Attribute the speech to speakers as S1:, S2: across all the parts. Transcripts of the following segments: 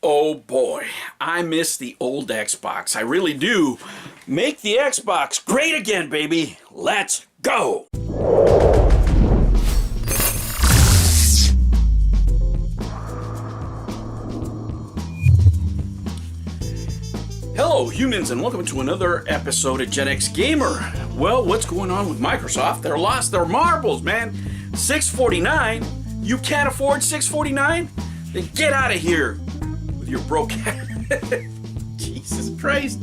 S1: Oh boy, I miss the old Xbox. I really do. Make the Xbox great again, baby. Let's go. Hello humans, and welcome to another episode of Gen X Gamer. Well, what's going on with Microsoft? They're lost their marbles, man. $649? You can't afford $649? Then get out of here with your broke Jesus Christ.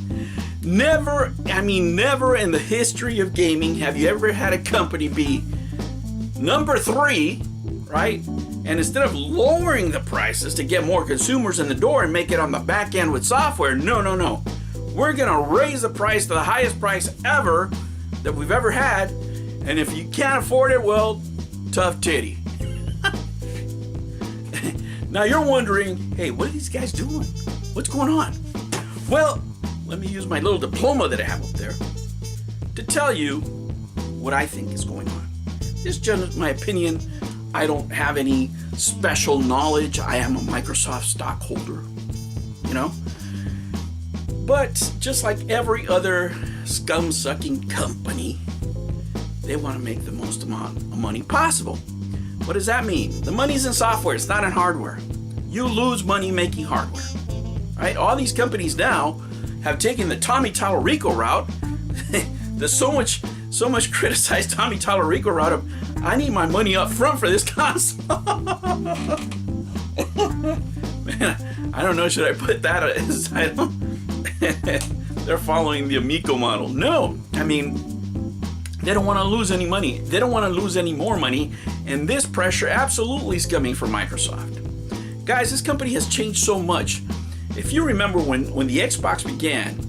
S1: Never in the history of gaming have you ever had a company be number 3, right? And instead of lowering the prices to get more consumers in the door and make it on the back end with software, no. We're gonna raise the price to the highest price ever that we've ever had. And if you can't afford it, well, tough titty. Now you're wondering, hey, what are these guys doing? What's going on? Well, let me use my little diploma that I have up there to tell you what I think is going on. This is just my opinion. I don't have any special knowledge. I am a Microsoft stockholder, you know? But just like every other scum-sucking company, they want to make the most amount of money possible. What does that mean? The money's in software, it's not in hardware. You lose money making hardware, right? All these companies now have taken the Tommy Tallarico route. The so much criticized Tommy Tallarico route of, I need my money up front for this console. Man, I don't know, should I put that as title? They're following the Amico model. No, I mean, they don't want to lose any money. They don't want to lose any more money. And this pressure absolutely is coming from Microsoft. Guys, this company has changed so much. If you remember when the Xbox began,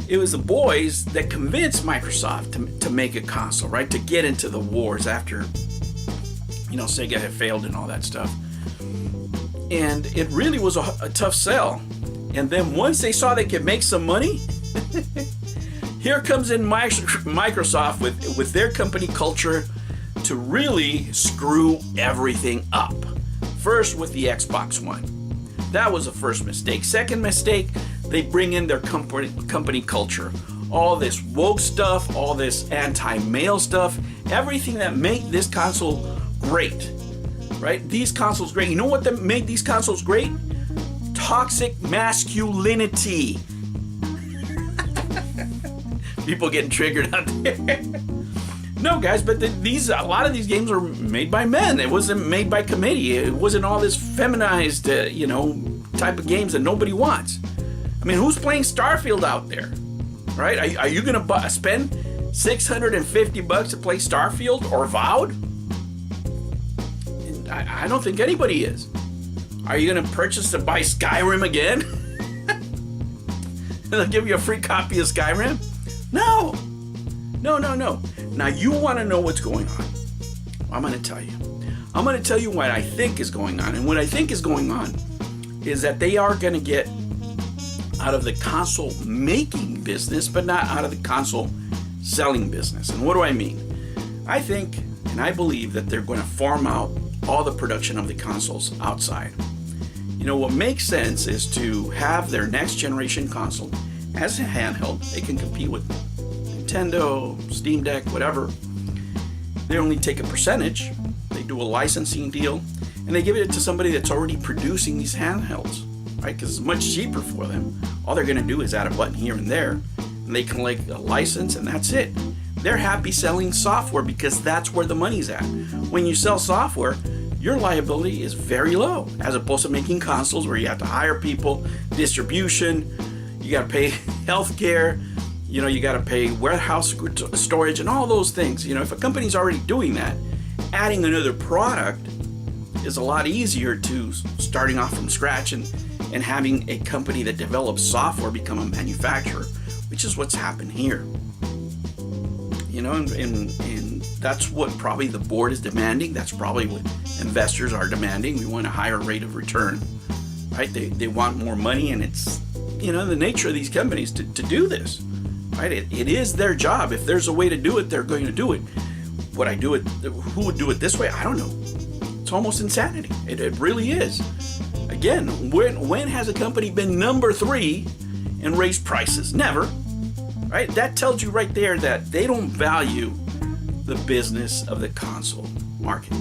S1: it was the boys that convinced Microsoft to make a console, right? To get into the wars after, you know, Sega had failed and all that stuff. And it really was a tough sell. And then once they saw they could make some money, here comes in Microsoft with their company culture to really screw everything up. First with the Xbox One. That was the first mistake. Second mistake, they bring in their company culture. All this woke stuff, all this anti-male stuff, everything that made this console great, right? These consoles great. You know what made these consoles great? Toxic masculinity. People getting triggered out there. No, guys, but a lot of these games are made by men. It wasn't made by committee. It wasn't all this feminized, type of games that nobody wants. I mean, who's playing Starfield out there, right? Are you gonna spend $650 to play Starfield or Vowed? I don't think anybody is. Are you gonna purchase to buy Skyrim again? They'll give you a free copy of Skyrim? No. Now you want to know what's going on. I'm going to tell you. I'm going to tell you what I think is going on. And what I think is going on is that they are going to get out of the console making business, but not out of the console selling business. And what do I mean? I think and I believe that they're going to farm out all the production of the consoles outside. You know, what makes sense is to have their next generation console as a handheld. They can compete with Nintendo, Steam Deck, whatever. They only take a percentage. They do a licensing deal, and they give it to somebody that's already producing these handhelds, right? Because it's much cheaper for them. All they're going to do is add a button here and there, and they collect a license, and that's it. They're happy selling software because that's where the money's at. When you sell software, your liability is very low, as opposed to making consoles where you have to hire people, distribution, you got to pay healthcare, you got to pay warehouse storage and all those things. If a company's already doing that, adding another product is a lot easier to starting off from scratch and having a company that develops software become a manufacturer, which is what's happened here. And that's what probably the board is demanding. That's probably what investors are demanding. We want a higher rate of return, right? They want more money, and it's, the nature of these companies to do this, right? It is their job. If there's a way to do it, they're going to do it. Would I do it? Who would do it this way? I don't know. It's almost insanity. It really is. again, when has a company been number 3 and raised prices? Never, right? That tells you right there that they don't value the business of the console market.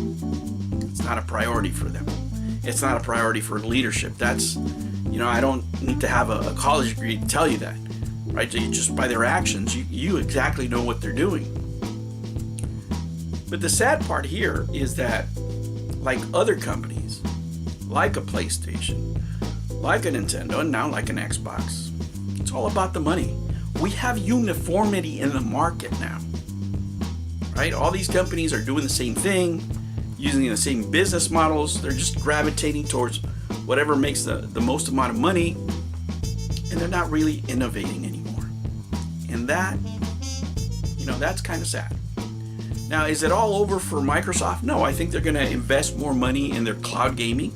S1: It's not a priority for them. It's not a priority for leadership. That's, I don't need to have a college degree to tell you that, right? Just by their actions, you exactly know what they're doing. But the sad part here is that, like other companies, like a PlayStation, like a Nintendo, and now like an Xbox, it's all about the money. We have uniformity in the market now, right? All these companies are doing the same thing, using the same business models. They're just gravitating towards whatever makes the most amount of money, and they're not really innovating anymore. And that, that's kind of sad. Now, is it all over for Microsoft? No, I think they're going to invest more money in their cloud gaming,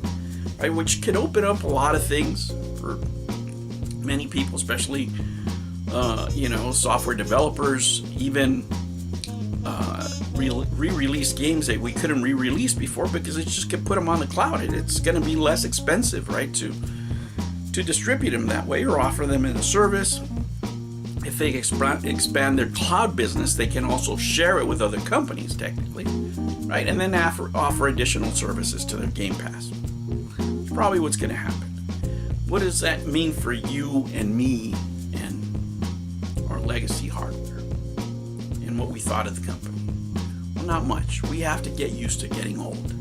S1: right? Which could open up a lot of things for many people, especially, software developers, even re-release games that we couldn't re-release before because it just could put them on the cloud. It's going to be less expensive, right, to distribute them that way or offer them in a service. If they expand their cloud business, they can also share it with other companies, technically, right? And then offer additional services to their Game Pass. It's probably what's going to happen. What does that mean for you and me and our legacy hardware and what we thought of the company? Well, not much. We have to get used to getting old.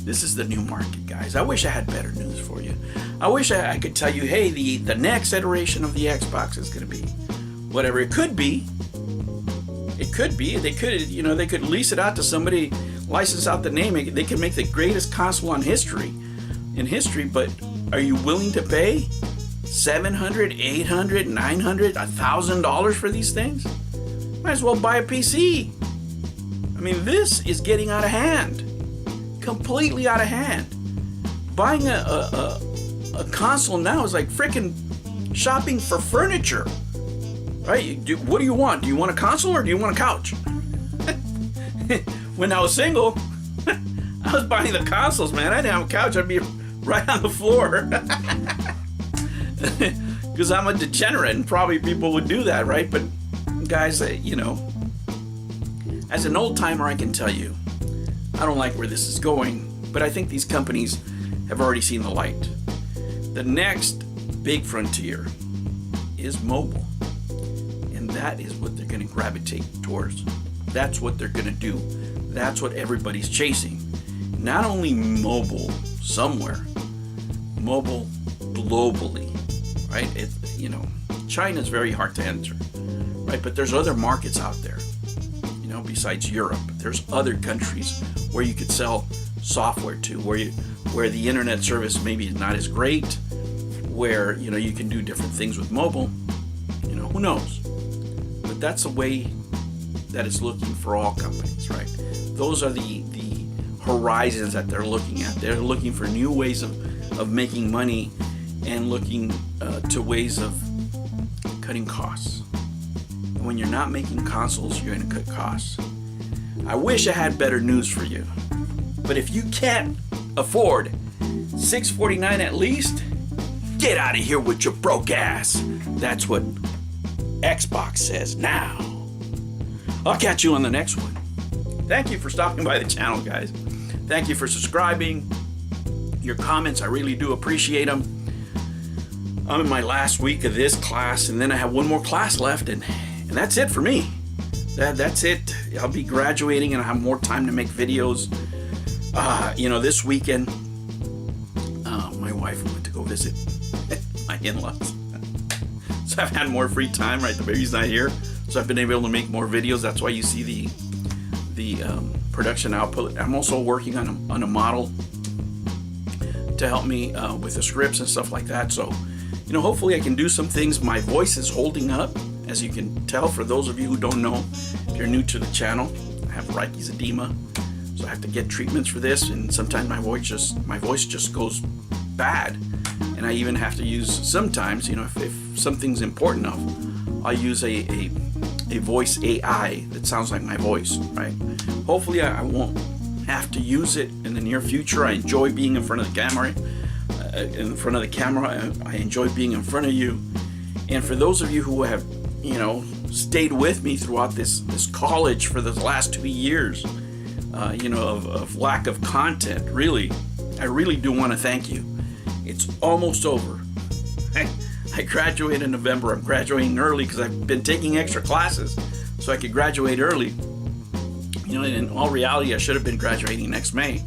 S1: This is the new market, guys. I wish I had better news for you. I wish I could tell you, hey, the next iteration of the Xbox is going to be whatever it could be. It could be. They could lease it out to somebody, license out the name. They could make the greatest console in history. But are you willing to pay $700, $800, $900, $1,000 for these things? Might as well buy a PC. I mean, this is getting out of hand. Completely out of hand. Buying a console now is like freaking shopping for furniture. Right? What do you want? Do you want a console or do you want a couch? When I was single, I was buying the consoles, man. I didn't have a couch. I'd be right on the floor. Because I'm a degenerate and probably people would do that, right? But guys, as an old timer, I can tell you, I don't like where this is going, but I think these companies have already seen the light. The next big frontier is mobile. And that is what they're going to gravitate towards. That's what they're going to do. That's what everybody's chasing. Not only mobile somewhere, mobile globally, right? China's very hard to enter, right? But there's other markets out there, besides Europe. There's other countries where you could sell software to, where the internet service maybe is not as great, where, you can do different things with mobile. Who knows? But that's a way that it's looking for all companies, right? Those are the horizons that they're looking at. They're looking for new ways of making money and looking to ways of cutting costs. And when you're not making consoles, you're going to cut costs. I wish I had better news for you. But if you can't afford $649 at least, get out of here with your broke ass. That's what Xbox says now. I'll catch you on the next one. Thank you for stopping by the channel, guys. Thank you for subscribing. Your comments, I really do appreciate them. I'm in my last week of this class, and then I have one more class left, and that's it for me. That's it. I'll be graduating, and I have more time to make videos. This weekend, my wife went to go visit my in-laws. So I've had more free time, right? The baby's not here. So I've been able to make more videos. That's why you see the production output. I'm also working on a model to help me with the scripts and stuff like that. So, hopefully I can do some things. My voice is holding up, as you can tell. For those of you who don't know, if you're new to the channel, I have Reich's edema. So I have to get treatments for this, and sometimes my voice just goes bad. And I even have to use, sometimes, if something's important enough, I'll use a voice AI that sounds like my voice, right? Hopefully I won't have to use it in the near future. I enjoy being in front of the camera in front of the camera. I enjoy being in front of you. And for those of you who have, stayed with me throughout this college for the last 2 years, of lack of content, I really do want to thank you. It's almost over. I graduated in November. I'm graduating early because I've been taking extra classes so I could graduate early. In all reality, I should have been graduating next May,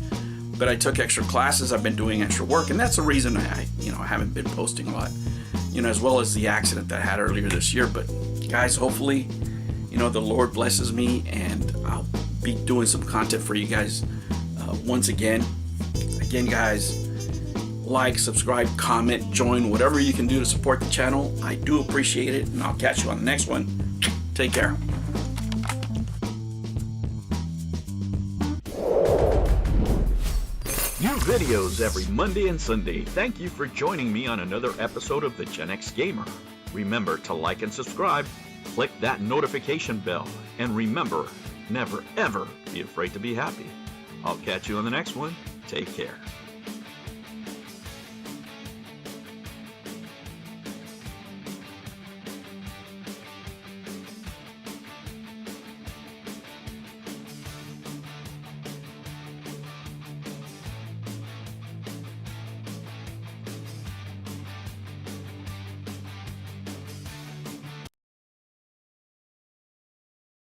S1: but I took extra classes. I've been doing extra work, and that's the reason I haven't been posting a lot, as well as the accident that I had earlier this year. But guys, hopefully, the Lord blesses me, and I'll be doing some content for you guys once again. Again, guys, like, subscribe, comment, join, whatever you can do to support the channel. I do appreciate it, and I'll catch you on the next one. Take care.
S2: New videos every Monday and Sunday. Thank you for joining me on another episode of the Gen X Gamer. Remember to like and subscribe, click that notification bell, and remember, never ever be afraid to be happy. I'll catch you on the next one. Take care.